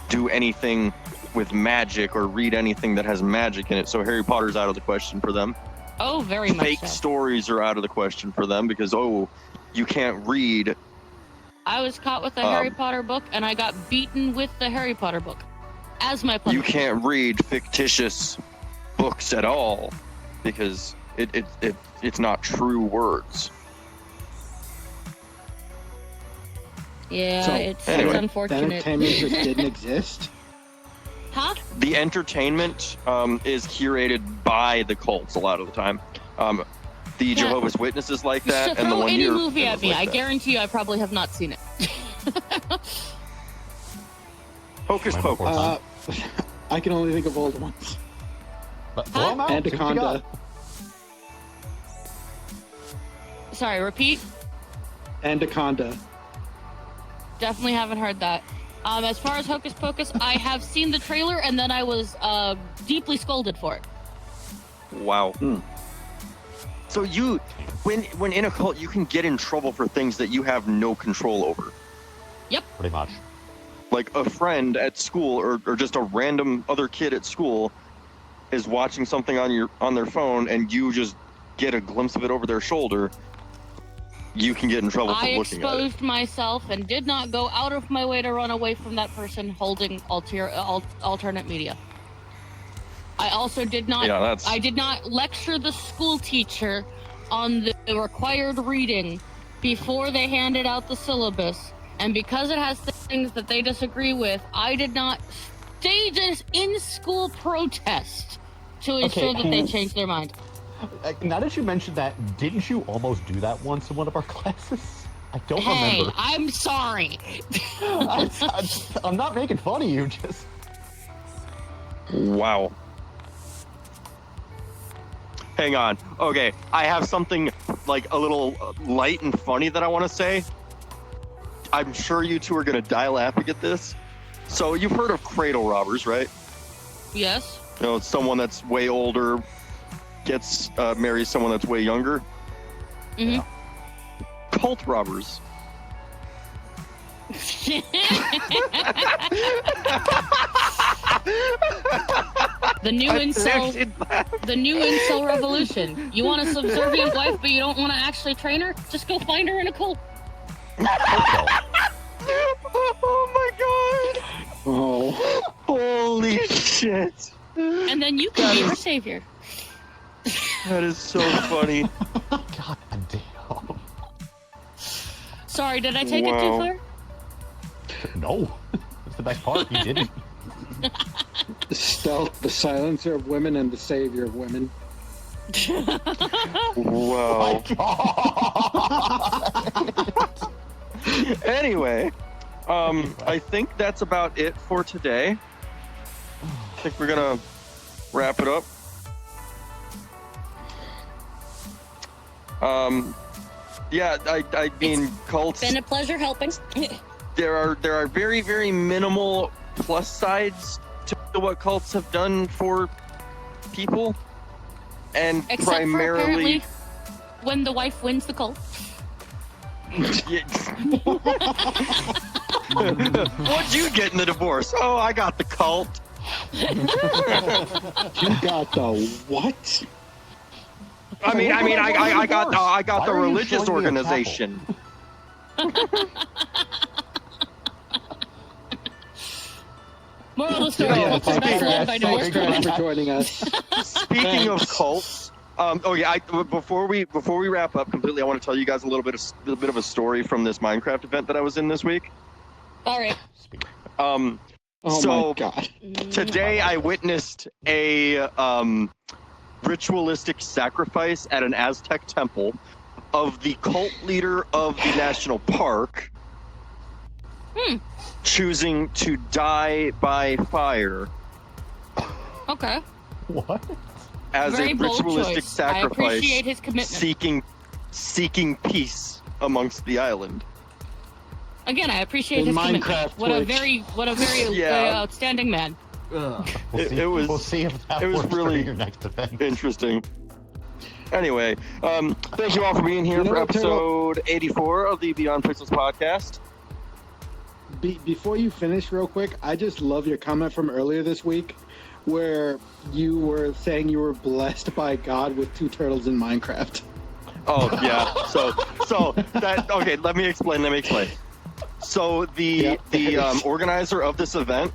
do anything with magic or read anything that has magic in it. So Harry Potter's out of the question for them. Oh, very much Fake so. stories are out of the question for them because you can't read. I was caught with a Um, Harry Potter book, and I got beaten with the Harry Potter book as my You punishment. can't read fictitious books at all because it's not true words. Yeah, So, it's anyway. That unfortunate. entertainment just didn't exist. Huh? The entertainment is curated by the cults a lot of the time. The Yeah. Jehovah's Witnesses like that, So and the throw one any here movie is at me. like I that. guarantee you, I probably have not seen it. Hocus Mind before Pocus. time. I can only think of old ones. But throw 'em out. see what you Anaconda. got. Sorry, repeat. Anaconda. Definitely haven't heard that. As far as Hocus Pocus, I have seen the trailer, and then I was deeply scolded for it. Wow. So when in a cult, you can get in trouble for things that you have no control over. Pretty much. Like a friend at school or just a random other kid at school is watching something on their phone and you just get a glimpse of it over their shoulder, you can get in trouble for I looking at it. exposed myself and did not go out of my way to run away from that person holding alternate media. I also did not. Yeah, that's I did not lecture the school teacher on the required reading before they handed out the syllabus. And because it has things that they disagree with, I did not stage an in-school protest to ensure that they changed their mind. Now that you mentioned that, didn't you almost do that once in one of our classes? I don't Hey, remember. I'm sorry. I'm not making fun of you, just... wow. Hang on. Okay, I have something like a little light and funny that I want to say. I'm sure you two are going to die laughing at this. So you've heard of cradle robbers, right? Yes. You know, it's someone that's way older gets marries someone that's way younger. Mhm. Cult robbers. The new incel revolution. You want a subservient wife, but you don't want to actually train her? Just go find her in a cult. Oh my god! Oh, Holy shit! And then you can be her savior. That is so funny. God damn. Sorry, did I take it too Wow. far? No. That's the best part. You didn't. Stealth, the silencer of women and the savior of women. Wow. Anyway, I think that's about it for today. I think we're gonna wrap it up. Yeah, I mean, cults. Been a pleasure helping. There are very, very minimal plus sides to what cults have done for people, and Except for primarily. apparently when the wife wins the cult. Yeah. What'd you get in the divorce? Oh, I got the cult. You got the what? I mean, I got the Why the are you religious showing me a organization. Moral of the story: Yeah, cults are not led by divorce Thanks court. for joining us. Speaking of cults, before we wrap up completely, I want to tell you guys a little bit of a story from this Minecraft event that I was in this week. All right. Oh So- my god. Today I witnessed a ritualistic sacrifice at an Aztec temple of the cult leader of the national park choosing to die by fire Okay. What? as Very a bold ritualistic choice. I appreciate sacrifice, his commitment. seeking peace amongst the island. Again, I appreciate In his Minecraft, commitment. What a very Yeah. outstanding man. Ugh. We'll see if that it was works really for your next event. Interesting. Anyway, thank you all for being here You know for what, Turtle? episode 84 of the Beyond Pixels podcast. Before you finish, real quick, I just love your comment from earlier this week, where you were saying you were blessed by God with 2 turtles in Minecraft. Oh yeah. So that okay. Let me explain. So the organizer of this event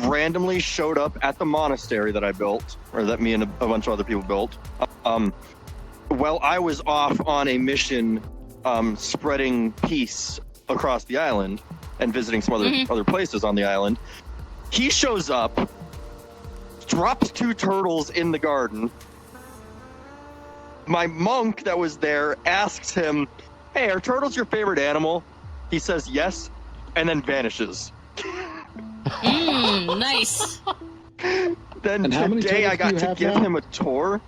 randomly showed up at the monastery that I built, or that me and a bunch of other people built. While I was off on a mission, spreading peace across the island and visiting some other places on the island, he shows up, drops 2 turtles in the garden. My monk that was there asks him, "Hey, are turtles your favorite animal?" He says yes, and then vanishes. Nice. And Then how many today I turtles do got you to have give now? him a tour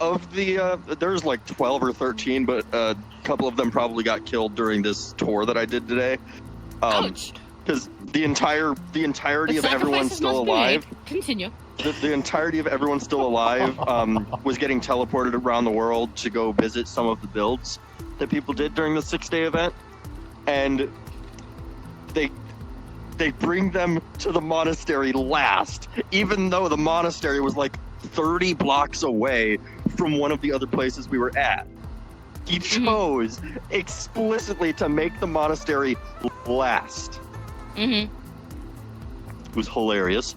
of the. There's like 12 or 13, but a couple of them probably got killed during this tour that I did today. Ouch. Because the entirety The of everyone sacrifices still must be alive. made. Continue. The entirety of everyone still alive was getting teleported around the world to go visit some of the builds that people did during the 6-day event, and they bring them to the monastery last, even though the monastery was like 30 blocks away from one of the other places we were at. He chose explicitly to make the monastery last. Mm-hmm. It was hilarious.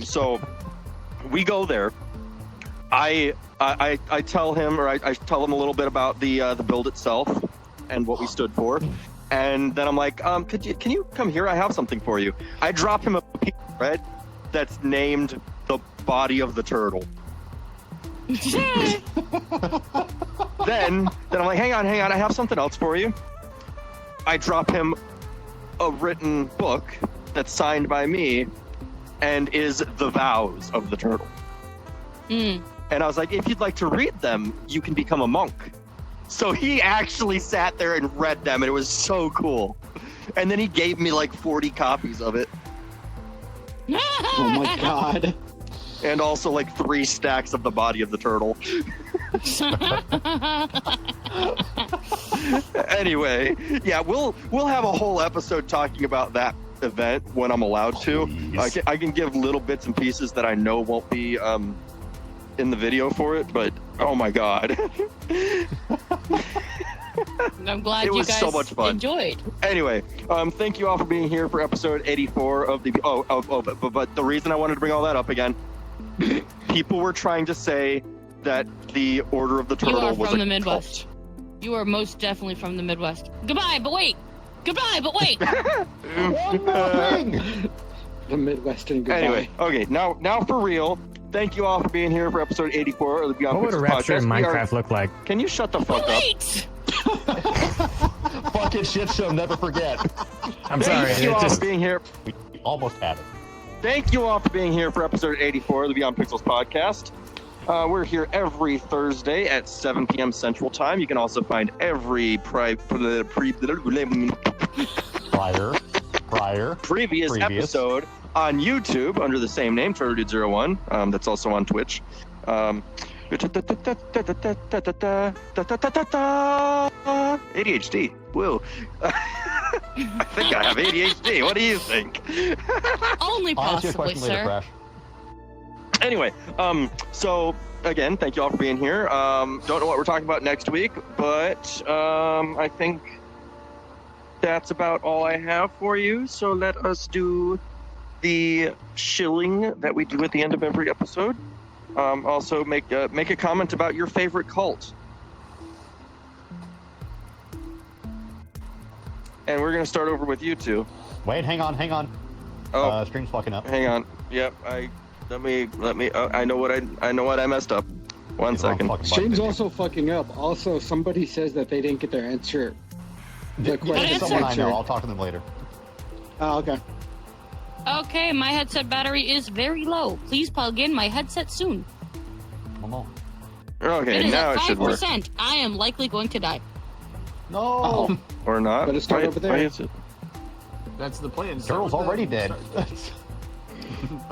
So we go there. I tell him, or I tell him a little bit about the build itself and what we stood for, and then I'm like, can you come here? I have something for you. I drop him a piece of bread that's named the body of the turtle. Then I'm like, hang on, I have something else for you. I drop him a written book that's signed by me and is the vows of the turtle. Mm. And I was like, if you'd like to read them, you can become a monk. So he actually sat there and read them, and it was so cool. And then he gave me like 40 copies of it, Oh my god. and also like 3 stacks of the body of the turtle. Anyway, yeah, we'll have a whole episode talking about that event when I'm allowed to. Please. I can give little bits and pieces that I know won't be in the video for it, but oh my god. I'm glad It you was guys so much fun. enjoyed. Anyway, thank you all for being here for episode 84 of the. But the reason I wanted to bring all that up again, people were trying to say that the Order of the You Turtle are was from a the Midwest. You are most definitely from the Midwest. Goodbye, but wait. Goodbye, but wait. One more thing. The Midwestern goodbye. Anyway, okay, now for real. Thank you all for being here for episode 84 of the Beyond What would a Pixels rapture in podcast. We are- Minecraft look like? Can you shut the fuck But up? wait. Fucking shit show, never forget. I'm sorry. Thank you It all just for being here. We almost had it. Thank you all for being here for episode 84 of the Beyond Pixels podcast. We're here every Thursday at 7 p.m. Central Time. You can also find every previous episode on YouTube under the same name, TurtleDude01. That's also on Twitch. ADHD. Woo. I think I have ADHD. What do you think? Only I'll ask you a possibly, question later, sir. Crash. Anyway, so again, thank you all for being here. Don't know what we're talking about next week, but I think that's about all I have for you. So let us do the shilling that we do at the end of every episode. Also, make a comment about your favorite cult. And we're gonna start over with you two. Wait, hang on. Oh, Stream's fucking up. hang on. Yep, let me. I know what I messed up. One Hit the wrong second. fucking button, Stream's didn't you? also fucking up. Also, somebody says that they didn't get their answer. The Yeah, question someone I answered. know. I'll talk to them later. Oh, okay. Okay, my headset battery is very low. Please plug in my headset soon. One more. Okay, It is now at it should work. 5%. I am likely going to die. No. Oh. Or not. Better start over there. Why is it? That's the plan. Turtle's already dead.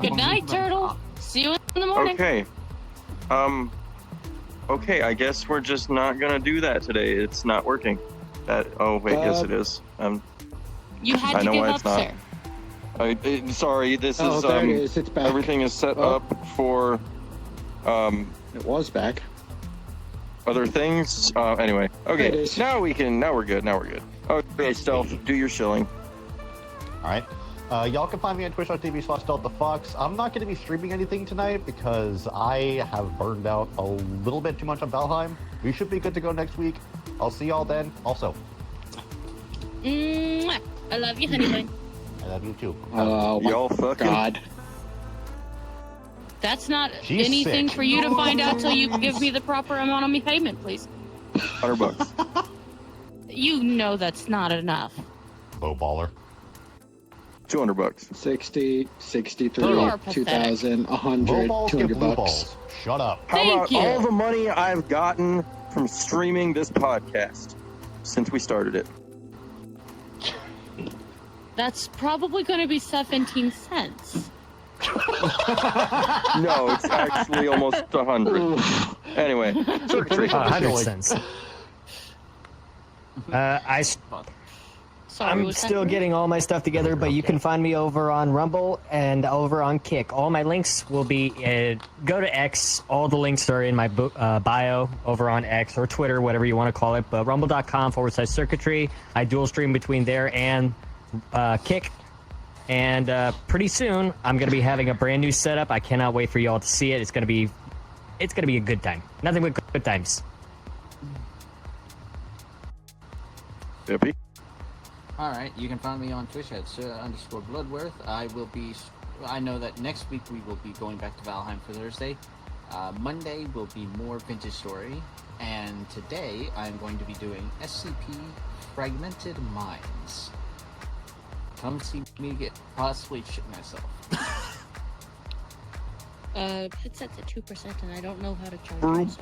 Good night, Turtle. See you in the morning. Okay. Okay, I guess we're just not gonna do that today. It's not working. Oh wait, yes it is. You had I to know give why up, it's not. sir. Sorry, this Oh, is there it is. It's back. everything is set Oh. up for It was back. other things. Anyway, It okay. is. Now we're good. Okay, Stealth, do your shilling. All right. Y'all can find me on twitch.tv/DeltaFox. I'm not going to be streaming anything tonight because I have burned out a little bit too much on Valheim. We should be good to go next week. I'll see y'all then. Also, Mwah. I love you, honey bun. I love you too. Oh, my Y'all fucking. God. That's not She's anything sick. for you to find out till you give me the proper amount of me payment, please. $100. You know that's not enough. Low baller. $200. 60, 63, You are pathetic. 2,000, Low 100, balls get 200 blue bucks. balls. Shut up. How Thank about you. all the money I've gotten from streaming this podcast since we started it? That's probably going to be 17 cents. No, it's actually almost 100. Anyway, circuitry. 100 cents. Sorry, I'm was that still rude? getting all my stuff together, but you can find me over on Rumble and over on Kick. All my links will be go to X. All the links are in my bio over on X or Twitter, whatever you want to call it. But rumble.com/circuitry. I dual stream between there and Kick. And pretty soon, I'm going to be having a brand new setup. I cannot wait for y'all to see it. It's going to be a good time. Nothing but good times. Dippy. All right, you can find me on Twitch at _Bloodworth. I know that next week we will be going back to Valheim for Thursday. Monday will be more Vintage Story, and today I'm going to be doing SCP Fragmented Minds. Come see me get possibly shit myself. Headset's at 2%, and I don't know how to charge Boom. it, so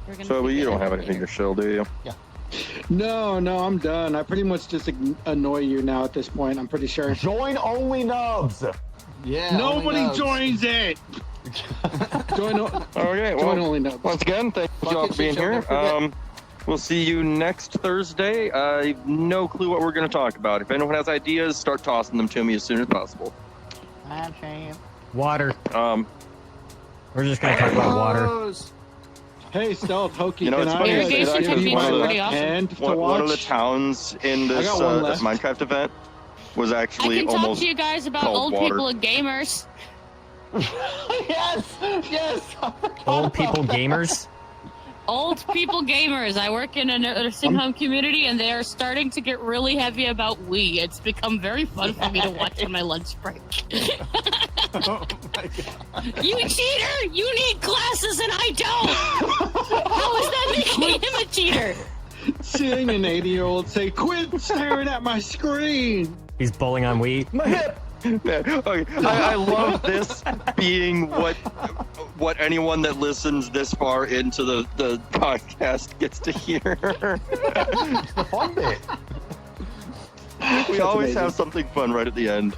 we're gonna So figure you that don't have out anything later. to shill, do you? No, I'm done. I pretty much just annoy you now at this point, I'm pretty sure. Join only nubs. Yeah. Nobody only joins it! Join, Okay, join well, only nubs. once again, thank you all for being here. We'll see you next Thursday. I have no clue what we're going to talk about. If anyone has ideas, start tossing them to me as soon as possible. Water. We're just gonna talk about water. Hey, Stealth, Hokey, You know, can it's I funny, Irrigation it's actually techniques one are of the- pretty awesome. hand to One of the watch? towns in this got one left. Minecraft event was I actually can talk almost to you guys about cold old water. people and gamers. Yes. Old people gamers. Old people gamers. I work in a nursing home community, and they are starting to get really heavy about Wii. It's become very fun for me to watch on my lunch break. Oh my God. You cheater! You need glasses, and I don't. How is that making him a cheater? Seeing an 80-year-old say, "Quit staring at my screen." He's bowling on Wii. My hip. Okay, I love this being what anyone that listens this far into the podcast gets to hear. The fun bit. We always amazing. have something fun right at the end.